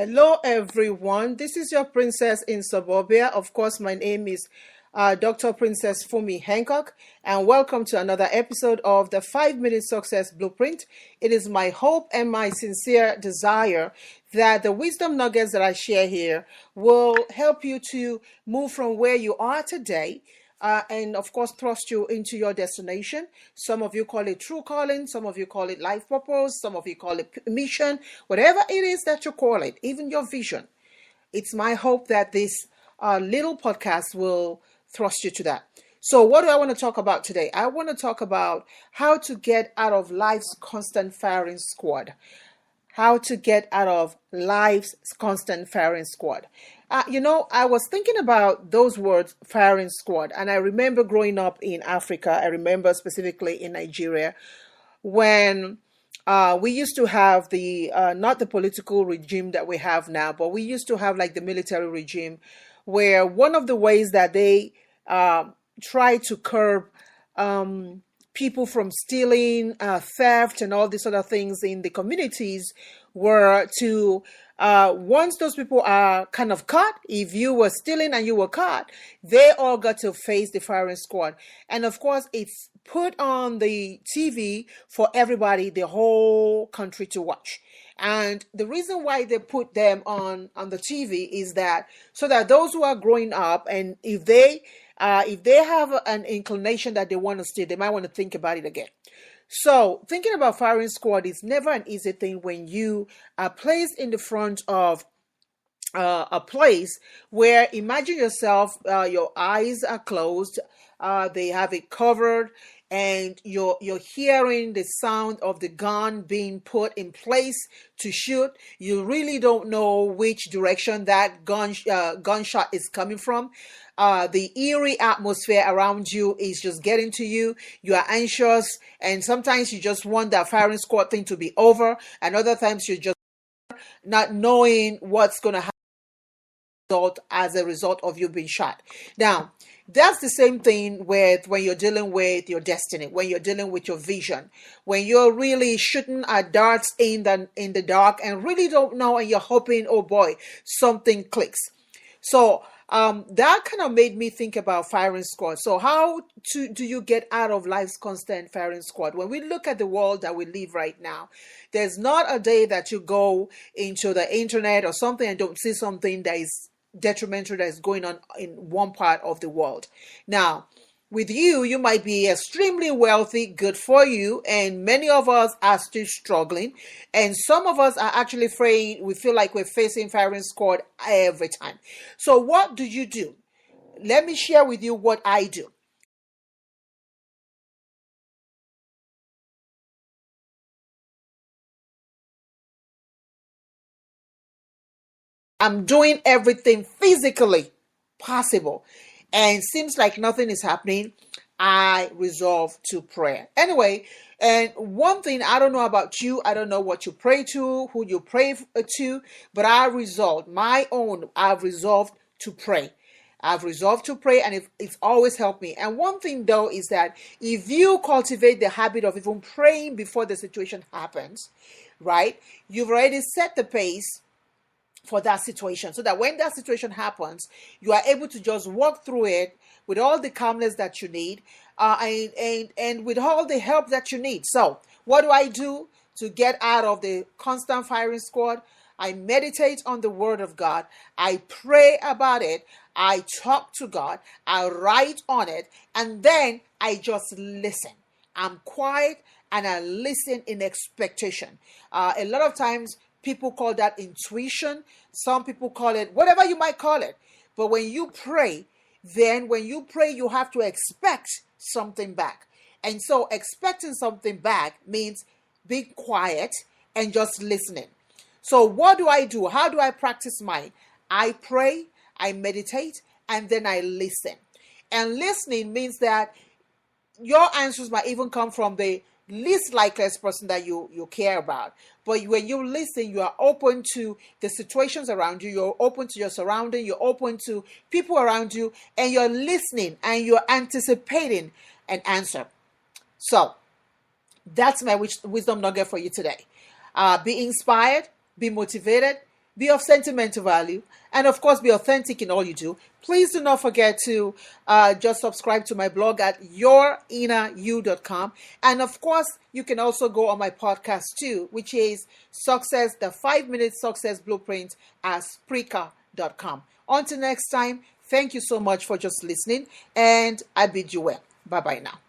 Hello, everyone. This is your princess in suburbia. Of course, my name is Dr. Princess Fumi Hancock, and welcome to another episode of the 5 Minute Success Blueprint. It is my hope and my sincere desire that the wisdom nuggets that I share here will help you to move from where you are today and of course thrust you into your destination. Some of you call it true calling, some of you call it life purpose, some of you call it mission, whatever it is that you call it, even your vision. It's my hope that this little podcast will thrust you to that. So, what do I want to talk about today? I want to talk about how to get out of life's constant firing squad. How to get out of life's constant firing squad. I was thinking about those words, firing squad, and I remember growing up in Africa. I remember specifically in Nigeria when we used to have the not the political regime that we have now, but we used to have like the military regime, where one of the ways that they try to curb people from stealing, theft, and all these other things in the communities were to, once those people are kind of caught, if you were stealing and you were caught, they all got to face the firing squad. And of course, it's put on the TV for everybody, the whole country to watch. And the reason why they put them on the TV is that so that those who are growing up, and if they have an inclination that they want to steal, they might want to think about it again. So thinking about firing squad is never an easy thing when you are placed in the front of a place where, imagine yourself, your eyes are closed, they have it covered, and you're hearing the sound of the gun being put in place to shoot. You really don't know which direction that gunshot is coming from. The eerie atmosphere around you is just getting to you. You are anxious, and sometimes you just want that firing squad thing to be over, and other times you're just not knowing what's going to happen as a result of you being shot. Now, that's the same thing with when you're dealing with your destiny, when you're dealing with your vision, when you're really shooting at darts in the dark and really don't know, and you're hoping, oh boy, something clicks. So that kind of made me think about firing squad. So do you get out of life's constant firing squad? When we look at the world that we live right now, there's not a day that you go into the internet or something and don't see something that is detrimental that is going on in one part of the world. Now, with you, you might be extremely wealthy, good for you, and many of us are still struggling, and some of us are actually afraid. We feel like we're facing firing squad every time. So what do you do? Let me share with you what I do. I'm doing everything physically possible, and seems like nothing is happening. I resolve to pray. Anyway, and one thing, I don't know about you, I don't know what you pray to, who you pray to, but I've resolved to pray. I've resolved to pray, and it's always helped me. And one thing though is that if you cultivate the habit of even praying before the situation happens, right, you've already set the pace for that situation, so that when that situation happens, you are able to just walk through it with all the calmness that you need, and with all the help that you need. So what do I do to get out of the constant firing squad? I meditate on the word of God, I pray about it, I talk to God, I write on it, and then I just listen. I'm quiet and I listen in expectation. A lot of times people call that intuition. Some people call it whatever you might call it. But when you pray, you have to expect something back. And so expecting something back means being quiet and just listening. So what do I do? How do I practice mine? I pray, I meditate, and then I listen. And listening means that your answers might even come from the least likeliest person that you care about. But when you listen, you are open to the situations around you, you're open to your surrounding, you're open to people around you, and you're listening and you're anticipating an answer. So that's my wisdom nugget for you today. Be inspired, be motivated, be of sentimental value, and of course, be authentic in all you do. Please do not forget to just subscribe to my blog at yourinneryou.com. And of course, you can also go on my podcast too, which is Success, the 5-Minute Success Blueprint at Spreaker.com. Until next time, thank you so much for just listening, and I bid you well. Bye bye now.